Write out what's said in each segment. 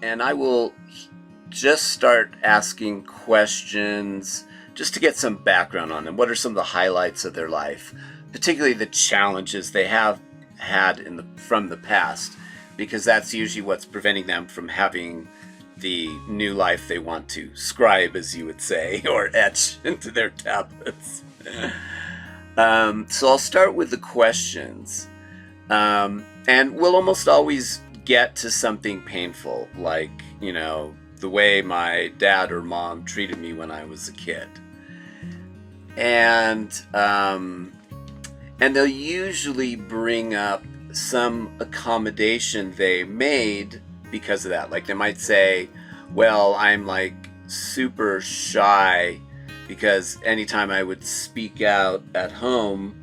and I will just start asking questions just to get some background on them. What are some of the highlights of their life, particularly the challenges they have had from the past, because that's usually what's preventing them from having the new life they want to scribe, as you would say, or etch into their tablets. So I'll start with the questions, and we'll almost always get to something painful, like, the way my dad or mom treated me when I was a kid. And they'll usually bring up some accommodation they made because of that. Like they might say, well, I'm like super shy because anytime I would speak out at home,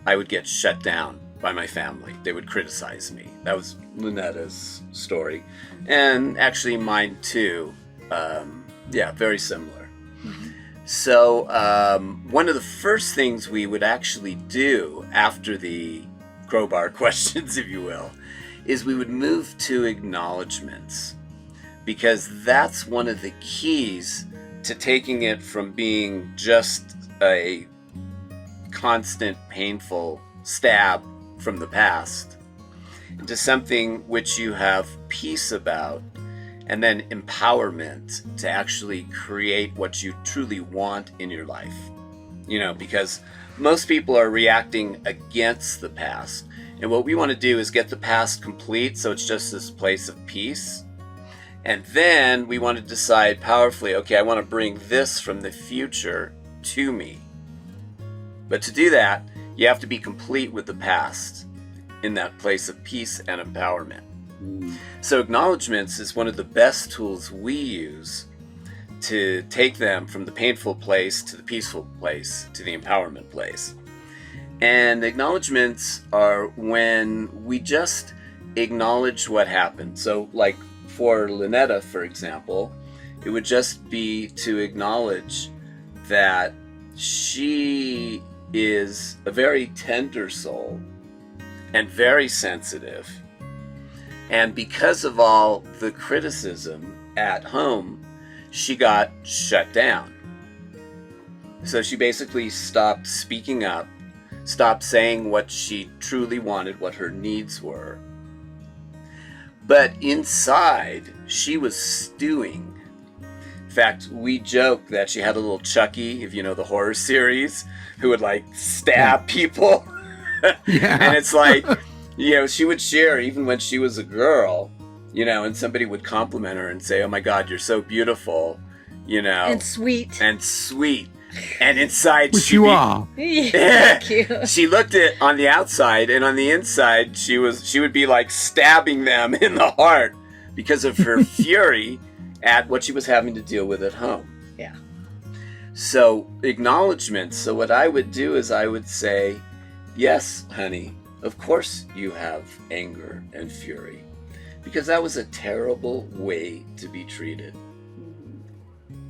I would get shut down by my family. They would criticize me. That was Lunetta's story. And actually mine too. Very similar. Mm-hmm. So one of the first things we would actually do after the crowbar questions, if you will, is we would move to acknowledgments, because that's one of the keys to taking it from being just a constant painful stab from the past into something which you have peace about, and then empowerment to actually create what you truly want in your life. Because most people are reacting against the past. And what we want to do is get the past complete, so it's just this place of peace. And then we want to decide powerfully, okay, I want to bring this from the future to me. But to do that, you have to be complete with the past in that place of peace and empowerment. So acknowledgments is one of the best tools we use to take them from the painful place to the peaceful place to the empowerment place. And acknowledgments are when we just acknowledge what happened. So like for Lunetta, for example, it would just be to acknowledge that she is a very tender soul and very sensitive. And because of all the criticism at home, she got shut down. So she basically stopped speaking up, stopped saying what she truly wanted, what her needs were. But inside, she was stewing. In fact, we joke that she had a little Chucky, if you know the horror series, who would like stab people. Yeah. And it's like, she would share even when she was a girl, and somebody would compliment her and say, oh my God, you're so beautiful, And sweet. And inside, which you are. Yeah, thank you. She looked at on the outside, and on the inside, she would be like stabbing them in the heart because of her fury at what she was having to deal with at home. Yeah. So acknowledgement. So what I would do is I would say, yes, honey, of course you have anger and fury, because that was a terrible way to be treated.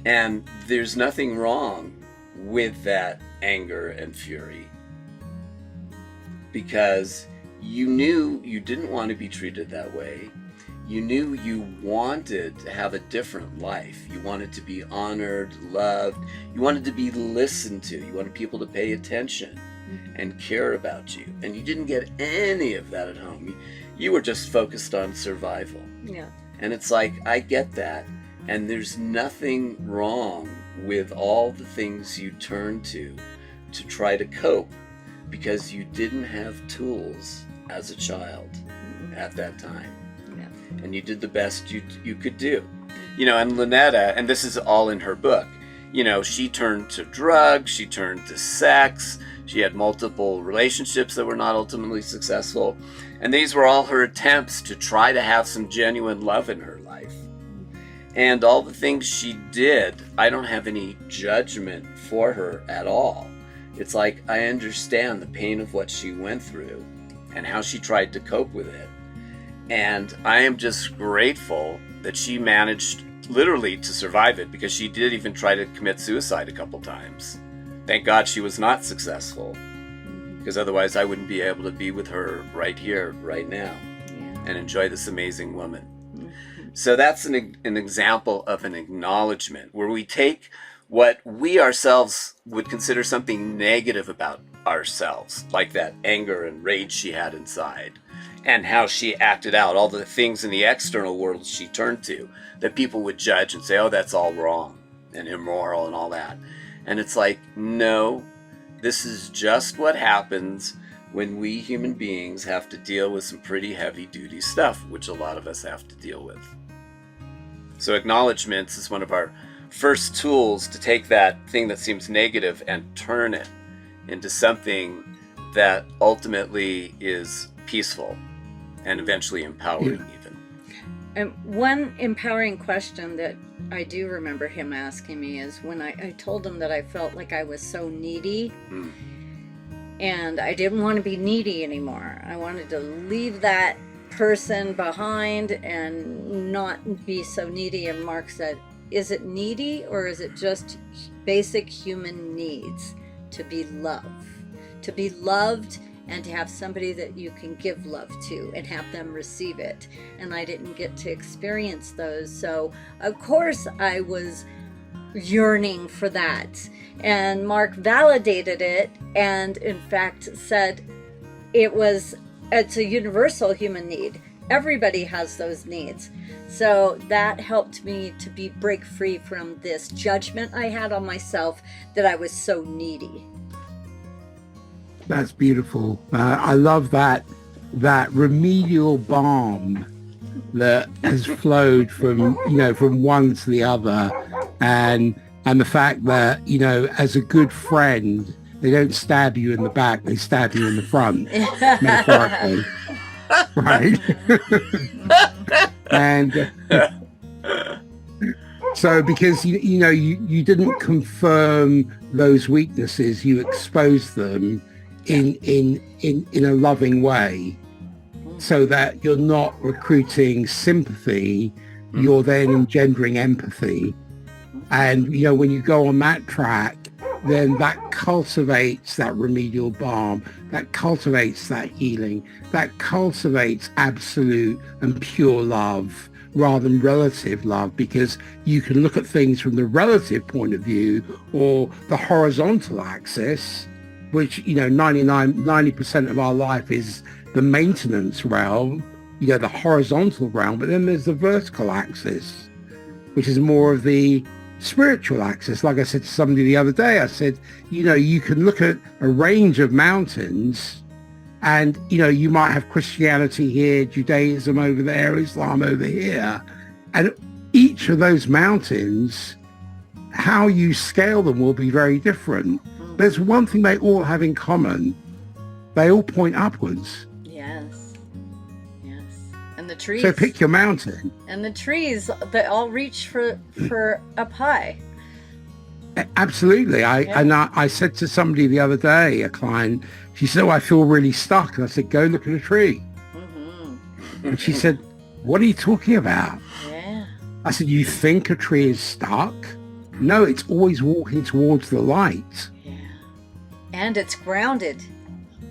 And there's nothing wrong with that anger and fury, because you knew you didn't want to be treated that way. You knew you wanted to have a different life. You wanted to be honored, loved. You wanted to be listened to. You wanted people to pay attention and care about you. And you didn't get any of that at home. You were just focused on survival. Yeah. And it's like, I get that. And there's nothing wrong with all the things you turn to try to cope, because you didn't have tools as a child at that time. Yeah. And you did the best you could do. And Lunetta, and this is all in her book, she turned to drugs, she turned to sex, she had multiple relationships that were not ultimately successful. And these were all her attempts to try to have some genuine love in her life. And all the things she did, I don't have any judgment for her at all. It's like, I understand the pain of what she went through and how she tried to cope with it. And I am just grateful that she managed literally to survive it, because she did even try to commit suicide a couple times. Thank God she was not successful, because otherwise I wouldn't be able to be with her right here, right now, and enjoy this amazing woman. So that's an example of an acknowledgement where we take what we ourselves would consider something negative about ourselves, like that anger and rage she had inside, and how she acted out, all the things in the external world she turned to that people would judge and say, oh, that's all wrong and immoral and all that. And it's like, no, this is just what happens when we human beings have to deal with some pretty heavy duty stuff, which a lot of us have to deal with. So acknowledgements is one of our first tools to take that thing that seems negative and turn it into something that ultimately is peaceful and eventually empowering even. And one empowering question that I do remember him asking me is when I told him that I felt like I was so needy and I didn't want to be needy anymore. I wanted to leave that person behind and not be so needy. And Mark said, is it needy or is it just basic human needs to be loved? To be loved and to have somebody that you can give love to and have them receive it. And I didn't get to experience those. So, of course, I was yearning for that. And Mark validated it and, in fact, said it's a universal human need. Everybody has those needs. So that helped me to break free from this judgment I had on myself that I was so needy. That's beautiful. I love that remedial balm that has flowed from one to the other, and the fact that, as a good friend, they don't stab you in the back, they stab you in the front, metaphorically. Right? And so because you didn't confirm those weaknesses, you exposed them in a loving way, so that you're not recruiting sympathy, you're then engendering empathy. And when you go on that track, then that cultivates that remedial balm, that cultivates that healing, that cultivates absolute and pure love rather than relative love, because you can look at things from the relative point of view or the horizontal axis, which 90% of our life is the maintenance realm, the horizontal realm, but then there's the vertical axis, which is more of the spiritual axis. Like I said to somebody the other day, I said, you can look at a range of mountains and, you might have Christianity here, Judaism over there, Islam over here. And each of those mountains, how you scale them will be very different. There's one thing they all have in common. They all point upwards. Yes. And the trees. So pick your mountain. And the trees, they all reach for up high. Absolutely. I said to somebody the other day, a client, she said, I feel really stuck. And I said, go look at a tree. Mm-hmm. And she said, what are you talking about? Yeah. I said, you think a tree is stuck? No, it's always walking towards the light. Yeah. And it's grounded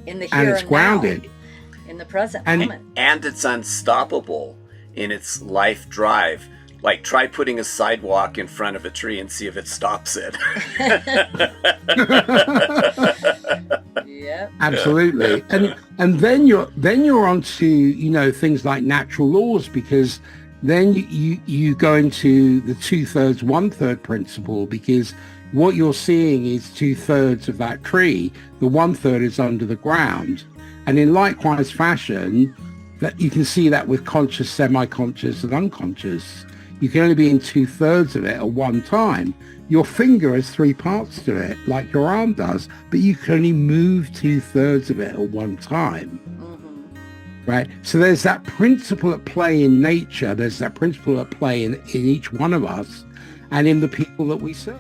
in the here and it's grounded now, in the present moment. And it's unstoppable in its life drive. Like, try putting a sidewalk in front of a tree and see if it stops it. Yeah, absolutely. And then you're onto things like natural laws, because then you go into the 2/3, 1/3 principle, because what you're seeing is 2/3 of that tree. The 1/3 is under the ground, and in likewise fashion, that you can see that with conscious, semi-conscious, and unconscious. You can only be in 2/3 of it at one time. Your finger has 3 parts to it, like your arm does, but you can only move 2/3 of it at one time. Mm-hmm. Right? So there's that principle at play in nature. There's that principle at play in each one of us and in the people that we serve.